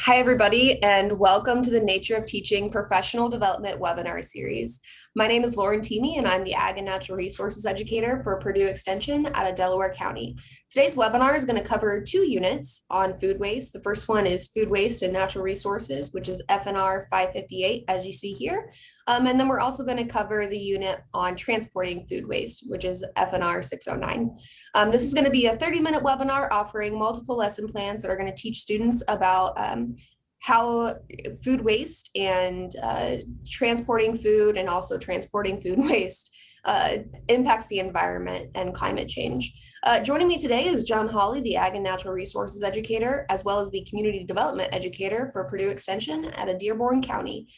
Hi, everybody, and welcome to the Nature of Teaching Professional Development webinar series. My name is Lauren Teamy, and I'm the Ag and Natural Resources Educator for Purdue Extension out of Delaware County. Today's webinar is going to cover two units on food waste. The first one is Food Waste and Natural Resources, which is FNR-558, as you see here. And then we're also going to cover the unit on transporting food waste, which is FNR-609. This is going to be a 30-minute webinar offering multiple lesson plans that are going to teach students about how food waste and transporting food and also transporting food waste impacts the environment and climate change. Joining me today is John Hawley, the Ag and Natural Resources Educator, as well as the Community Development Educator for Purdue Extension out of Dearborn County.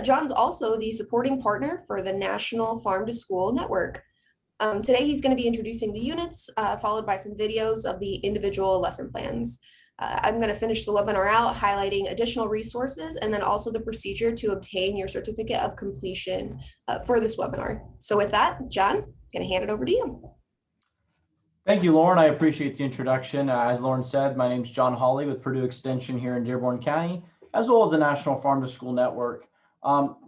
John's also the supporting partner for the National Farm to School Network. Today, he's going to be introducing the units, followed by some videos of the individual lesson plans. I'm going to finish the webinar out highlighting additional resources and then also the procedure to obtain your certificate of completion for this webinar. So with that, John, I'm going to hand it over to you. Thank you, Lauren. I appreciate the introduction. As Lauren said, my name is John Hawley with Purdue Extension here in Dearborn County, as well as the National Farm to School Network.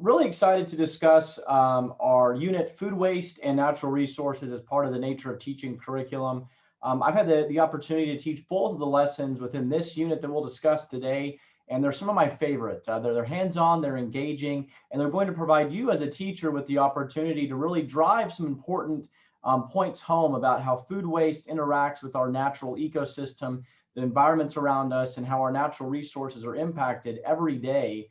Really excited to discuss our unit Food Waste and Natural Resources as part of the Nature of Teaching curriculum. I've had the opportunity to teach both of the lessons within this unit that we'll discuss today, and they're some of my favorite. They're hands-on, they're engaging, and they're going to provide you as a teacher with the opportunity to really drive some important points home about how food waste interacts with our natural ecosystem, the environments around us, and how our natural resources are impacted every day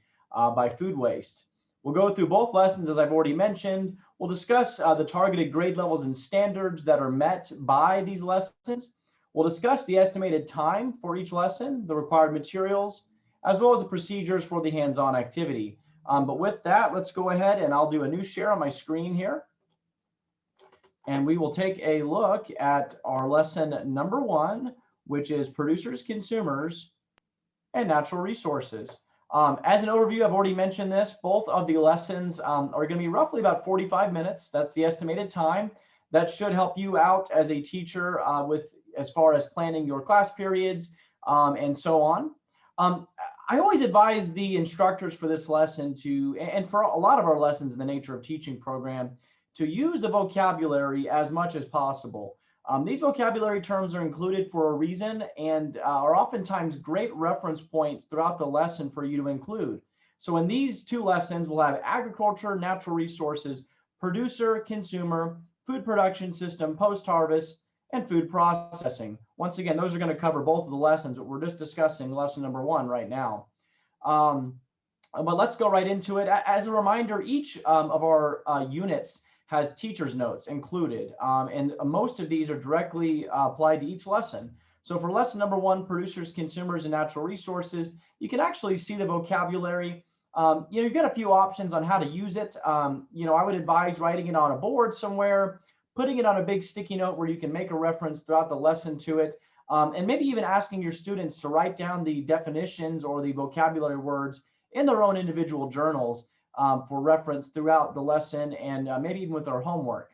by food waste. We'll go through both lessons, as I've already mentioned. We'll discuss the targeted grade levels and standards that are met by these lessons. We'll discuss the estimated time for each lesson, the required materials, as well as the procedures for the hands-on activity. But with that, let's go ahead and I'll do a new share on my screen here. And we will take a look at our lesson number 1, which is Producers, Consumers, and Natural Resources. As an overview, I've already mentioned this, both of the lessons are going to be roughly about 45 minutes. That's the estimated time. That should help you out as a teacher as far as planning your class periods and so on. I always advise the instructors for this lesson and for a lot of our lessons in the Nature of Teaching program, to use the vocabulary as much as possible. These vocabulary terms are included for a reason and are oftentimes great reference points throughout the lesson for you to include. So in these two lessons, we'll have agriculture, natural resources, producer, consumer, food production system, post-harvest, and food processing. Once again, those are going to cover both of the lessons, but we're just discussing lesson number 1 right now. But let's go right into it. As a reminder, each of our units has teacher's notes included, and most of these are directly applied to each lesson. So for lesson number 1, Producers, Consumers, and Natural Resources, you can actually see the vocabulary. You've got a few options on how to use it. I would advise writing it on a board somewhere, putting it on a big sticky note where you can make a reference throughout the lesson to it, and maybe even asking your students to write down the definitions or the vocabulary words in their own individual journals for reference throughout the lesson and maybe even with our homework.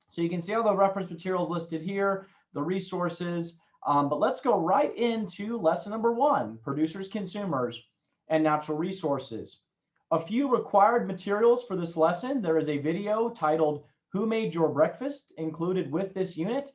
So you can see all the reference materials listed here, the resources, but let's go right into lesson number 1, Producers, Consumers, and Natural Resources. A few required materials for this lesson. There is a video titled Who Made Your Breakfast included with this unit.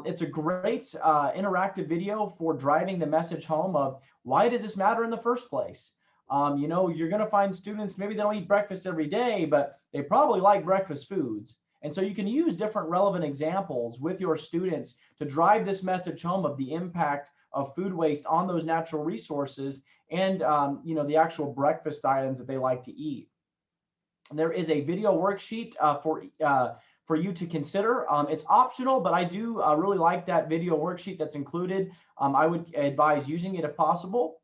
It's a great interactive video for driving the message home of why does this matter in the first place? You're going to find students, maybe they don't eat breakfast every day, but they probably like breakfast foods. And so you can use different relevant examples with your students to drive this message home of the impact of food waste on those natural resources and, the actual breakfast items that they like to eat. There is a video worksheet for you to consider. It's optional, but I do really like that video worksheet that's included. I would advise using it if possible.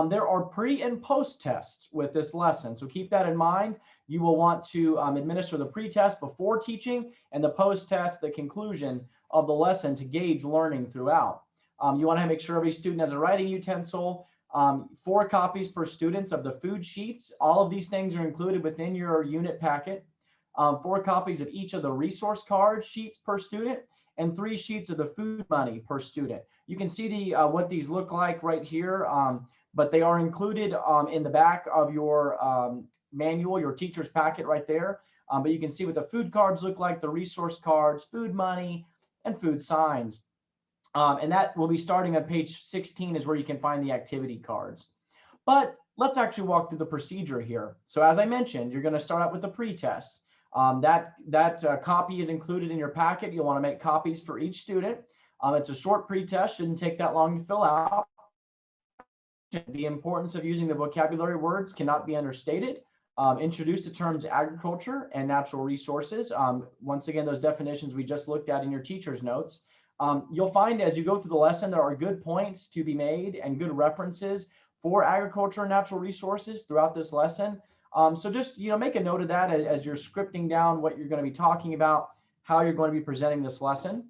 There are pre and post tests with this lesson, so keep that in mind. You will want to administer the pre-test before teaching and the post-test, the conclusion of the lesson, to gauge learning throughout. You want to make sure every student has a writing utensil, 4 copies per student of the food sheets. All of these things are included within your unit packet. 4 copies of each of the resource card sheets per student, and 3 sheets of the food money per student. You can see what these look like right here. but they are included in the back of your manual, your teacher's packet right there. But you can see what the food cards look like, the resource cards, food money, and food signs. And that will be starting on page 16 is where you can find the activity cards. But let's actually walk through the procedure here. So as I mentioned, you're going to start out with the pre-test. That copy is included in your packet. You'll want to make copies for each student. It's a short pre-test, shouldn't take that long to fill out. The importance of using the vocabulary words cannot be understated. Introduce the terms agriculture and natural resources. Once again, those definitions we just looked at in your teacher's notes. You'll find as you go through the lesson, there are good points to be made and good references for agriculture and natural resources throughout this lesson. So just make a note of that as you're scripting down what you're going to be talking about, how you're going to be presenting this lesson.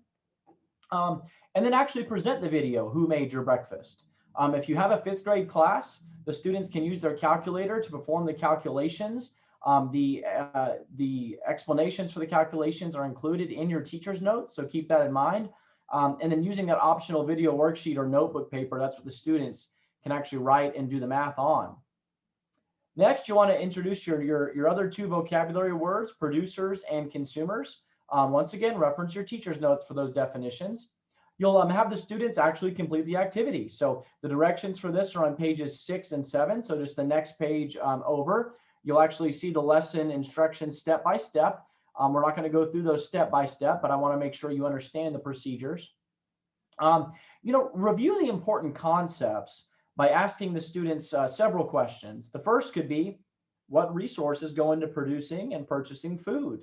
And then actually present the video, Who Made Your Breakfast? If you have a 5th grade class, the students can use their calculator to perform the calculations. The explanations for the calculations are included in your teacher's notes, so keep that in mind. And then using that optional video worksheet or notebook paper, that's what the students can actually write and do the math on. Next, you want to introduce your other 2 vocabulary words, producers and consumers. Once again, reference your teacher's notes for those definitions. You'll have the students actually complete the activity. So the directions for this are on pages 6 and 7. So just the next page over, you'll actually see the lesson instructions step by step. We're not going to go through those step by step, but I want to make sure you understand the procedures. Review the important concepts by asking the students several questions. The first could be, what resources go into producing and purchasing food?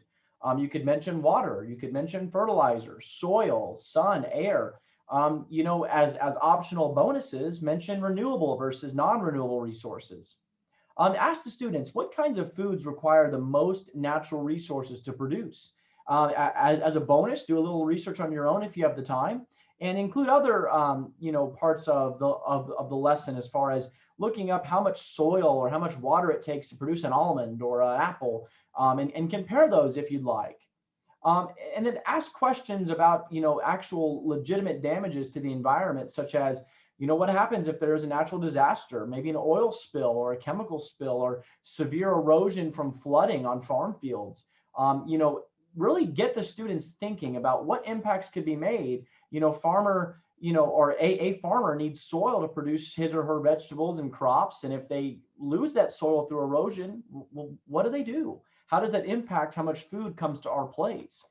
You could mention water, you could mention fertilizer, soil, sun, air. As optional bonuses, mention renewable versus non-renewable resources. Ask the students, what kinds of foods require the most natural resources to produce? As a bonus, do a little research on your own if you have the time, and include other parts of the lesson as far as looking up how much soil or how much water it takes to produce an almond or an apple, and compare those if you'd like. And then ask questions about actual legitimate damages to the environment, such as what happens if there's a natural disaster, maybe an oil spill or a chemical spill or severe erosion from flooding on farm fields. Really get the students thinking about what impacts could be made. Farmer needs soil to produce his or her vegetables and crops. And if they lose that soil through erosion, well, what do? How does that impact how much food comes to our plates?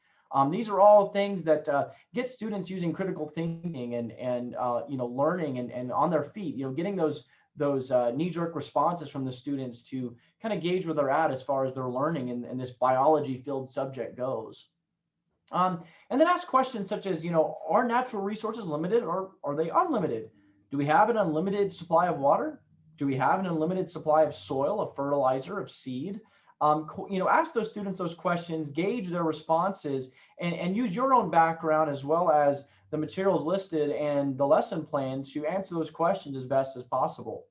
These are all things that get students using critical thinking and learning and on their feet, getting those knee-jerk responses from the students to kind of gauge where they're at as far as their learning and this biology field subject goes. And then ask questions such as, are natural resources limited or are they unlimited? Do we have an unlimited supply of water? Do we have an unlimited supply of soil, of fertilizer, of seed? Ask those students those questions, gauge their responses, and use your own background as well as the materials listed and the lesson plan to answer those questions as best as possible.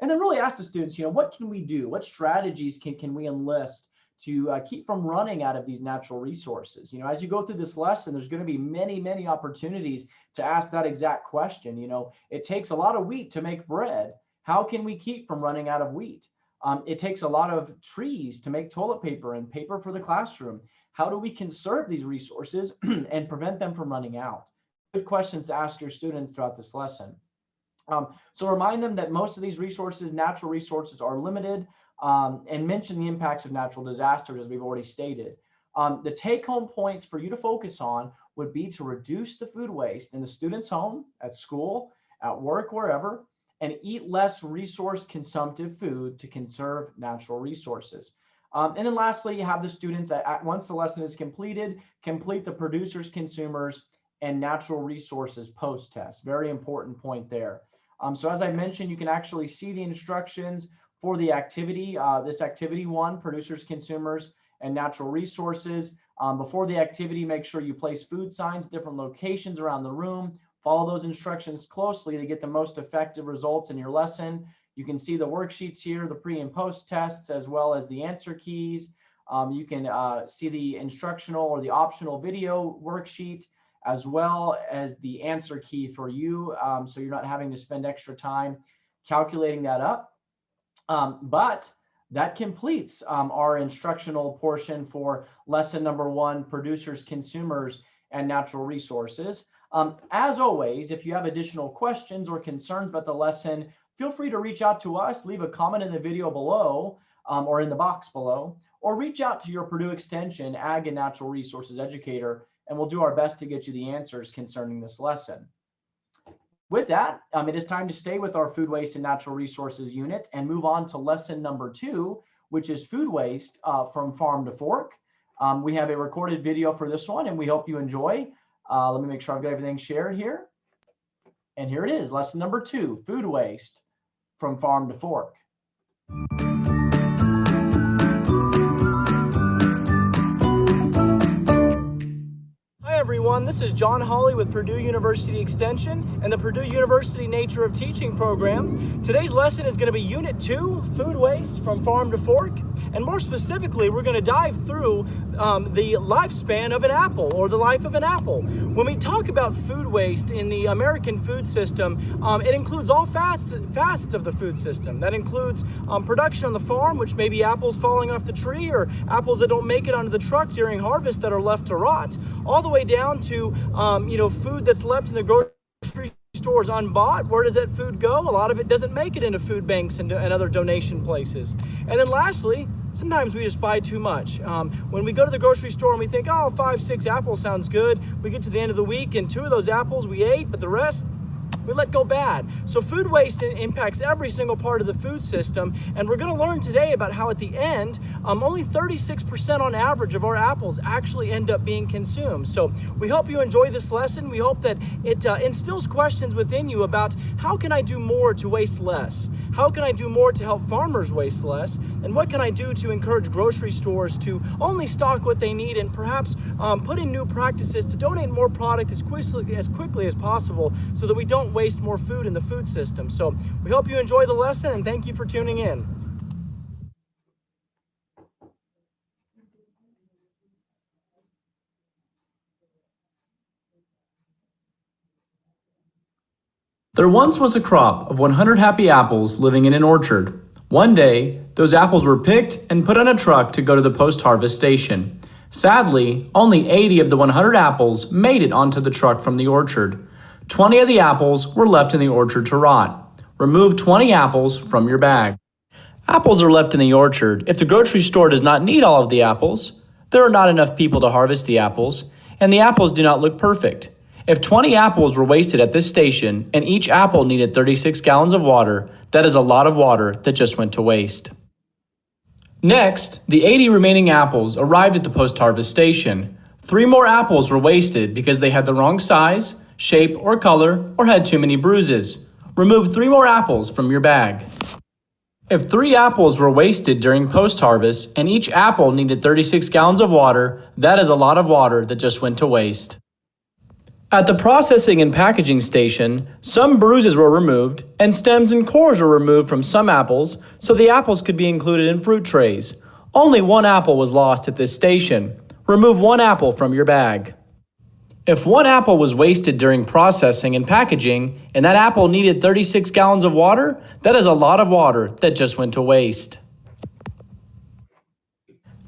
And then really ask the students, what can we do? What strategies can we enlist to keep from running out of these natural resources? As you go through this lesson, there's going to be many, many opportunities to ask that exact question. It takes a lot of wheat to make bread. How can we keep from running out of wheat? It takes a lot of trees to make toilet paper and paper for the classroom. How do we conserve these resources and prevent them from running out? Good questions to ask your students throughout this lesson. So remind them that most of these resources, natural resources, are limited, and mention the impacts of natural disasters, as we've already stated. The take-home points for you to focus on would be to reduce the food waste in the student's home, at school, at work, wherever, and eat less resource-consumptive food to conserve natural resources. And then lastly, you have the students, once the lesson is completed, complete the producers, consumers, and natural resources post-test. Very important point there. So as I mentioned, you can actually see the instructions for the activity, this activity 1, producers, consumers, and natural resources. Before the activity, make sure you place food signs, different locations around the room. Follow those instructions closely to get the most effective results in your lesson. You can see the worksheets here, the pre and post tests, as well as the answer keys. You can see the instructional or the optional video worksheet, as well as the answer key for you, so you're not having to spend extra time calculating that up. But that completes our instructional portion for lesson number 1, producers, consumers, and natural resources. As always, if you have additional questions or concerns about the lesson, feel free to reach out to us, leave a comment in the video below or in the box below, or reach out to your Purdue Extension Ag and Natural Resources educator, and we'll do our best to get you the answers concerning this lesson. With that, it is time to stay with our food waste and natural resources unit and move on to lesson number 2, which is food waste from farm to fork. We have a recorded video for this one, and we hope you enjoy. Let me make sure I've got everything shared here. And here it is, lesson number 2, food waste from farm to fork. Hi everyone, this is John Hawley with Purdue University Extension and the Purdue University Nature of Teaching program. Today's lesson is going to be Unit 2, Food Waste from Farm to Fork. And more specifically, we're going to dive through the lifespan of an apple, or the life of an apple. When we talk about food waste in the American food system, it includes all facets of the food system. That includes production on the farm, which may be apples falling off the tree or apples that don't make it onto the truck during harvest that are left to rot, all the way down to food that's left in the grocery stores unbought. Where does that food go? A lot of it doesn't make it into food banks and other donation places. And then lastly, sometimes we just buy too much. When we go to the grocery store and we think, oh, 5, 6 apples sounds good, we get to the end of the week and 2 of those apples we ate, but the rest we let go bad. So food waste impacts every single part of the food system, and we're going to learn today about how at the end, only 36% on average of our apples actually end up being consumed. So we hope you enjoy this lesson. We hope that it instills questions within you about how can I do more to waste less? How can I do more to help farmers waste less? And what can I do to encourage grocery stores to only stock what they need and perhaps put in new practices to donate more product as quickly as possible so that we don't waste more food in the food system. So we hope you enjoy the lesson and thank you for tuning in. There once was a crop of 100 happy apples living in an orchard. One day, those apples were picked and put on a truck to go to the post-harvest station. Sadly, only 80 of the 100 apples made it onto the truck from the orchard. 20 of the apples were left in the orchard to rot. Remove 20 apples from your bag. Apples are left in the orchard if the grocery store does not need all of the apples, there are not enough people to harvest the apples, and the apples do not look perfect. If 20 apples were wasted at this station and each apple needed 36 gallons of water, that is a lot of water that just went to waste. Next, the 80 remaining apples arrived at the post-harvest station. 3 more apples were wasted because they had the wrong size, shape, or color, or had too many bruises. Remove 3 more apples from your bag. If 3 apples were wasted during post-harvest and each apple needed 36 gallons of water, that is a lot of water that just went to waste. At the processing and packaging station, some bruises were removed and stems and cores were removed from some apples so the apples could be included in fruit trays. Only 1 apple was lost at this station. Remove 1 apple from your bag. If 1 apple was wasted during processing and packaging, and that apple needed 36 gallons of water, that is a lot of water that just went to waste.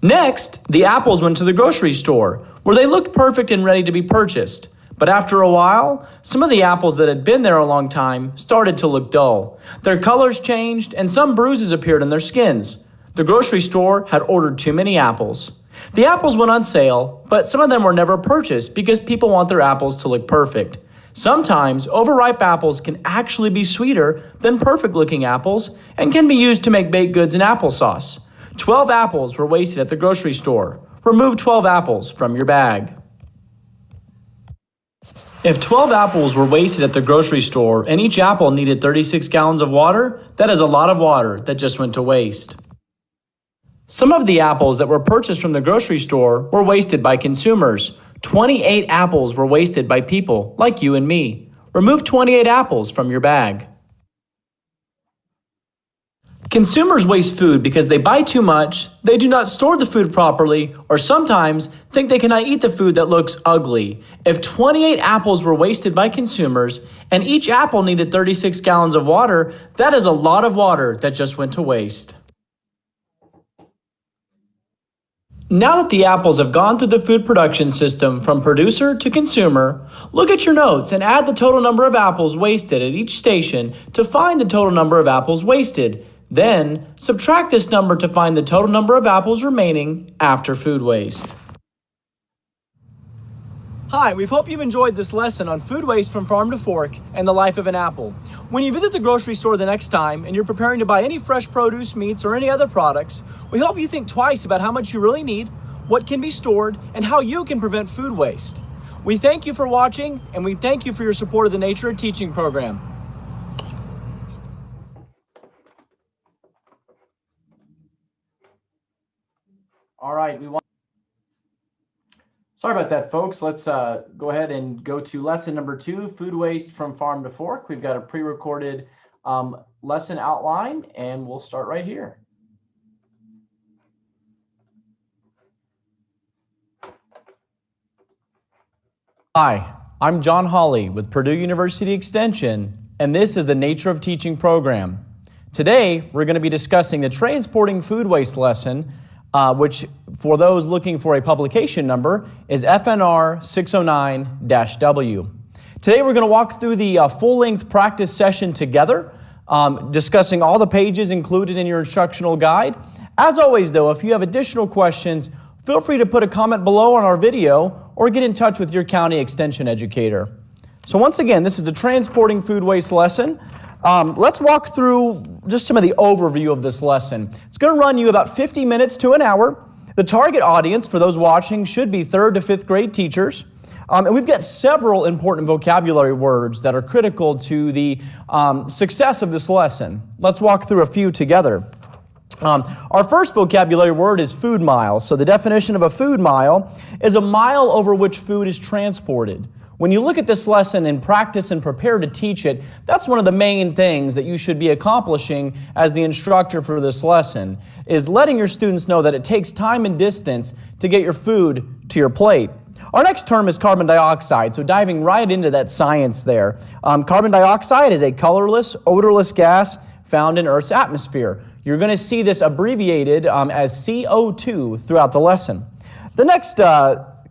Next, the apples went to the grocery store, where they looked perfect and ready to be purchased. But after a while, some of the apples that had been there a long time started to look dull. Their colors changed, and some bruises appeared on their skins. The grocery store had ordered too many apples. The apples went on sale, but some of them were never purchased because people want their apples to look perfect. Sometimes, overripe apples can actually be sweeter than perfect-looking apples and can be used to make baked goods and applesauce. 12 apples were wasted at the grocery store. Remove 12 apples from your bag. If 12 apples were wasted at the grocery store and each apple needed 36 gallons of water, that is a lot of water that just went to waste. Some of the apples that were purchased from the grocery store were wasted by consumers. 28 apples were wasted by people like you and me. Remove 28 apples from your bag. Consumers waste food because they buy too much, they do not store the food properly, or sometimes think they cannot eat the food that looks ugly. If 28 apples were wasted by consumers And each apple needed 36 gallons of water. That is a lot of water that just went to waste. Now that the apples have gone through the food production system from producer to consumer, look at your notes and add the total number of apples wasted at each station to find the total number of apples wasted. Then, subtract this number to find the total number of apples remaining after food waste. Hi, we hope you've enjoyed this lesson on food waste from farm to fork and the life of an apple. When you visit the grocery store the next time and you're preparing to buy any fresh produce, meats, or any other products, we hope you think twice about how much you really need, what can be stored, and how you can prevent food waste. We thank you for watching, and we thank you for your support of the Nature of Teaching program. All right, sorry about that, folks. Let's go ahead and go to lesson number 2, food waste from farm to fork. We've got a pre-recorded lesson outline, and we'll start right here. Hi, I'm John Hawley with Purdue University Extension, and this is the Nature of Teaching program. Today, we're going to be discussing the Transporting Food Waste lesson, which, for those looking for a publication number, is FNR-558-W. Today, we're going to walk through the full-length practice session together, discussing all the pages included in your instructional guide. As always, though, if you have additional questions, feel free to put a comment below on our video or get in touch with your county extension educator. So once again, this is the Transporting Food Waste lesson. Let's walk through just some of the overview of this lesson. It's going to run you about 50 minutes to an hour. The target audience for those watching should be 3rd to 5th grade teachers. And we've got several important vocabulary words that are critical to the success of this lesson. Let's walk through a few together. Our first vocabulary word is food mile. So the definition of a food mile is a mile over which food is transported. When you look at this lesson and practice and prepare to teach it, that's one of the main things that you should be accomplishing as the instructor for this lesson, is letting your students know that it takes time and distance to get your food to your plate. Our next term is carbon dioxide, so diving right into that science there. Carbon dioxide is a colorless, odorless gas found in Earth's atmosphere. You're going to see this abbreviated as CO2 throughout the lesson. The next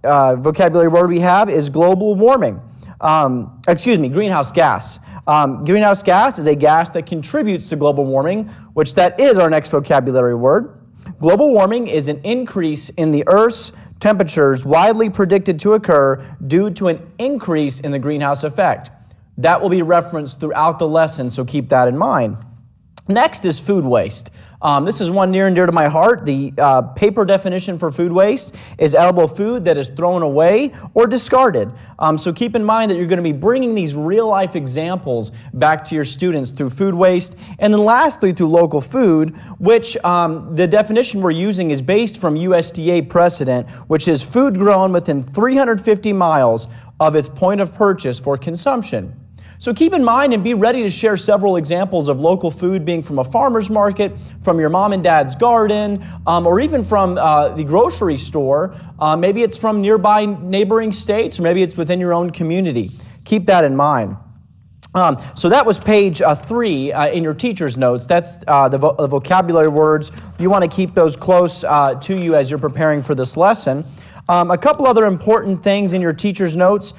vocabulary word we have is global warming. Greenhouse gas. Greenhouse gas is a gas that contributes to global warming, which that is our next vocabulary word. Global warming is an increase in the Earth's temperatures widely predicted to occur due to an increase in the greenhouse effect. That will be referenced throughout the lesson, so keep that in mind. Next is food waste. This is one near and dear to my heart. The paper definition for food waste is edible food that is thrown away or discarded. So keep in mind that you're going to be bringing these real-life examples back to your students through food waste. And then lastly, through local food, which the definition we're using is based from USDA precedent, which is food grown within 350 miles of its point of purchase for consumption. So keep in mind and be ready to share several examples of local food being from a farmer's market, from your mom and dad's garden, or even from the grocery store. Maybe it's from nearby neighboring states, or maybe it's within your own community. Keep that in mind. So that was page 3 in your teacher's notes. That's the vocabulary words. You want to keep those close to you as you're preparing for this lesson. A couple other important things in your teacher's notes.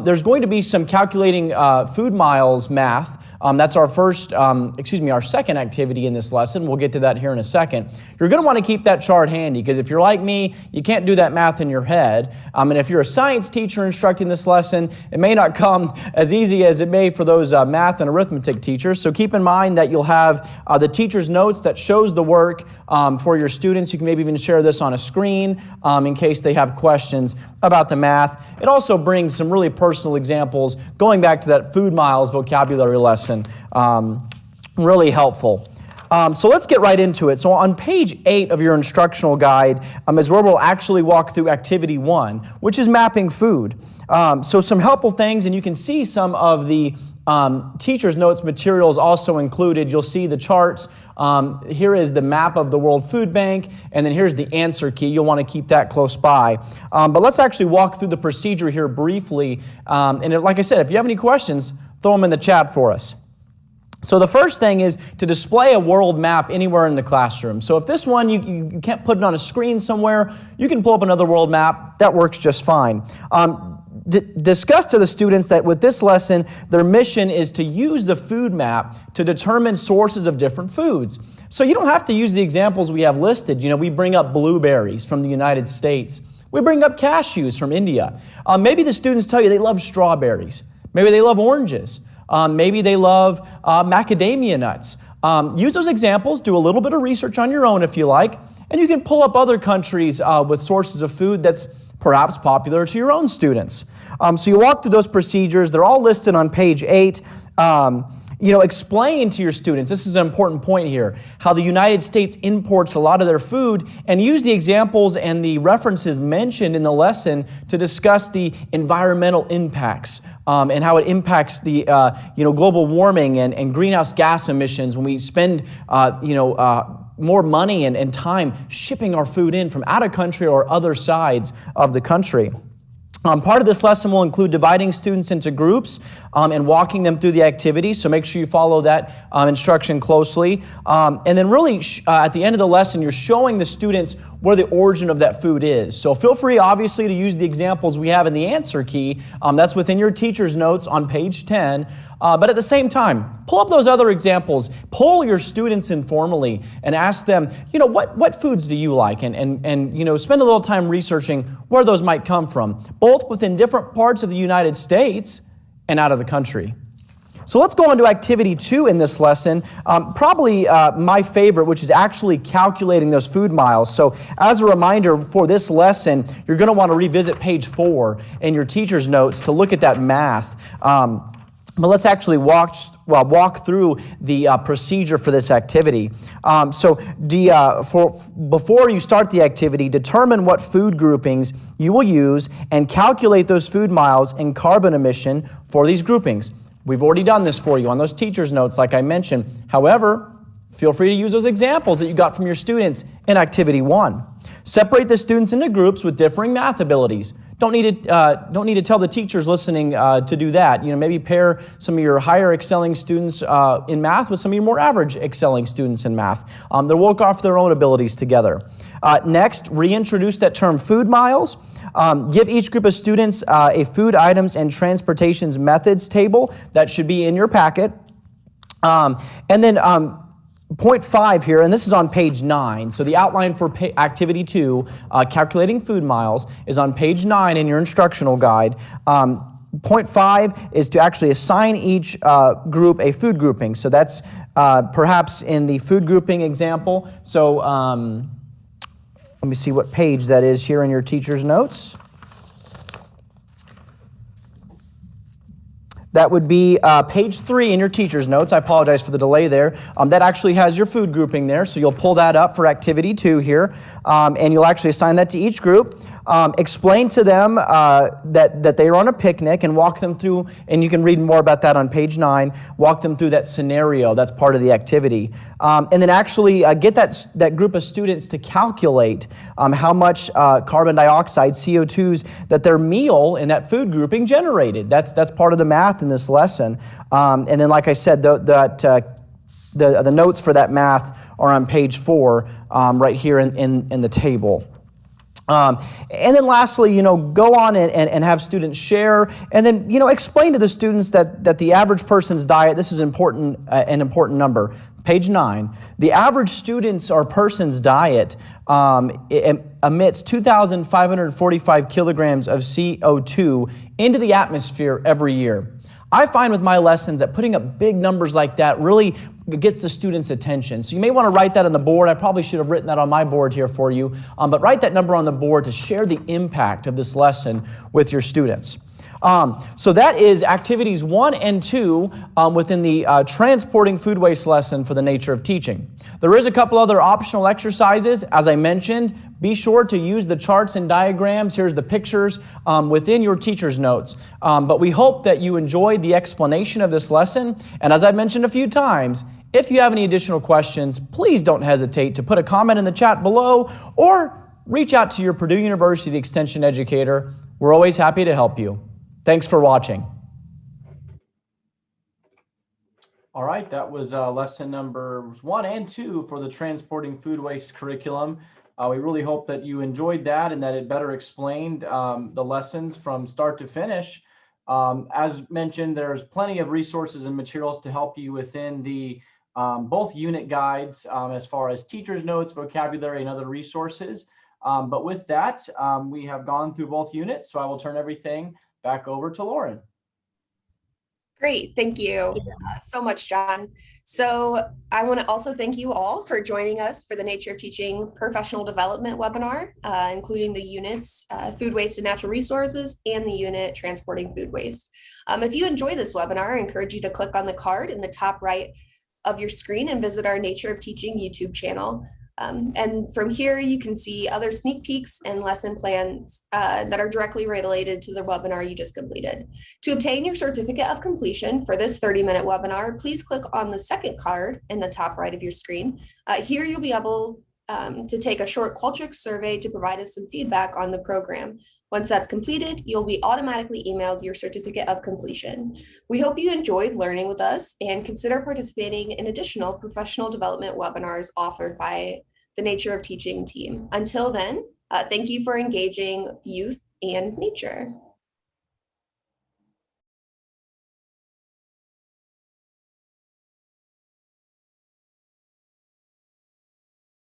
There's going to be some calculating food miles math. That's our our second activity in this lesson. We'll get to that here in a second. You're going to want to keep that chart handy because if you're like me, you can't do that math in your head. And if you're a science teacher instructing this lesson, it may not come as easy as it may for those math and arithmetic teachers. So keep in mind that you'll have the teacher's notes that shows the work for your students. You can maybe even share this on a screen in case they have questions about the math. It also brings some really personal examples going back to that food miles vocabulary lesson. Really helpful. So let's get right into it. So on page 8 of your instructional guide is where we'll actually walk through activity 1, which is mapping food. So some helpful things, and you can see some of the teacher's notes materials also included. You'll see the charts. Here is the map of the World Food Bank, and then here's the answer key. You'll want to keep that close by. But let's actually walk through the procedure here briefly. And like I said, if you have any questions, throw them in the chat for us. So the first thing is to display a world map anywhere in the classroom. So if this one, you can't put it on a screen somewhere, you can pull up another world map. That works just fine. Discuss to the students that with this lesson, their mission is to use the food map to determine sources of different foods. So you don't have to use the examples we have listed. We bring up blueberries from the United States. We bring up cashews from India. Maybe the students tell you they love strawberries. Maybe they love oranges. Maybe they love macadamia nuts. Use those examples, do a little bit of research on your own if you like, and you can pull up other countries with sources of food that's perhaps popular to your own students. So you walk through those procedures. They're all listed on page 8. Explain to your students, this is an important point here, how the United States imports a lot of their food, and use the examples and the references mentioned in the lesson to discuss the environmental impacts and how it impacts the global warming and greenhouse gas emissions when we spend more money and time shipping our food in from out of country or other sides of the country. Part of this lesson will include dividing students into groups and walking them through the activities, so make sure you follow that instruction closely. And then really, at the end of the lesson, you're showing the students where the origin of that food is. So feel free, obviously, to use the examples we have in the answer key. That's within your teacher's notes on page 10. But at the same time, pull up those other examples. Poll your students informally and ask them, what foods do you like? And spend a little time researching where those might come from, both within different parts of the United States and out of the country. So let's go on to activity 2 in this lesson, probably my favorite, which is actually calculating those food miles. So as a reminder for this lesson, you're going to want to revisit page 4 in your teacher's notes to look at that math. But let's actually walk through the procedure for this activity. Before you start the activity, determine what food groupings you will use and calculate those food miles and carbon emission for these groupings. We've already done this for you on those teacher's notes, like I mentioned. However, feel free to use those examples that you got from your students in activity 1. Separate the students into groups with differing math abilities. Don't need to tell the teachers listening to do that. Maybe pair some of your higher excelling students in math with some of your more average excelling students in math. They'll work off their own abilities together. Next, reintroduce that term food miles. Give each group of students a food items and transportations methods table that should be in your packet. And then point 5 here, and this is on page 9. So the outline for activity 2, calculating food miles, is on page 9 in your instructional guide. Point 5 is to actually assign each group a food grouping. So that's perhaps in the food grouping example. So let me see what page that is here in your teacher's notes. That would be page 3 in your teacher's notes. I apologize for the delay there. That actually has your food grouping there, so you'll pull that up for activity 2 here, and you'll actually assign that to each group. Explain to them that they are on a picnic and walk them through, and you can read more about that on page 9, walk them through that scenario. That's part of the activity. And then actually get that group of students to calculate how much carbon dioxide, CO2s, that their meal in that food grouping generated. That's part of the math in this lesson. And then, like I said, the notes for that math are on page 4 right here in the table. And then lastly, go on and have students share, and then, explain to the students that the average person's diet, this is an important number, page 9, the average student's or person's diet emits 2,545 kilograms of CO2 into the atmosphere every year. I find with my lessons that putting up big numbers like that really gets the students' attention. So you may want to write that on the board. I probably should have written that on my board here for you, but write that number on the board to share the impact of this lesson with your students. So that is activities 1 and 2 within the transporting food waste lesson for the nature of teaching. There is a couple other optional exercises. As I mentioned, be sure to use the charts and diagrams. Here's the pictures within your teacher's notes. But we hope that you enjoyed the explanation of this lesson. And as I've mentioned a few times, if you have any additional questions, please don't hesitate to put a comment in the chat below or reach out to your Purdue University Extension educator. We're always happy to help you. Thanks for watching. All right, that was lesson numbers 1 and 2 for the Transporting Food Waste curriculum. We really hope that you enjoyed that and that it better explained the lessons from start to finish. As mentioned, there's plenty of resources and materials to help you within the both unit guides as far as teachers' notes, vocabulary, and other resources. But with that, we have gone through both units, so I will turn everything back over to Lauren. Great, thank you so much, John. So I want to also thank you all for joining us for the Nature of Teaching Professional Development webinar, including the units Food Waste and Natural Resources and the unit Transporting Food Waste. If you enjoy this webinar, I encourage you to click on the card in the top right of your screen and visit our Nature of Teaching YouTube channel. And from here, you can see other sneak peeks and lesson plans that are directly related to the webinar you just completed. To obtain your certificate of completion for this 30-minute webinar, please click on the second card in the top right of your screen. Here, you'll be able to take a short Qualtrics survey to provide us some feedback on the program. Once that's completed, you'll be automatically emailed your certificate of completion. We hope you enjoyed learning with us and consider participating in additional professional development webinars offered by the Nature of Teaching team. Until then, thank you for engaging youth and nature.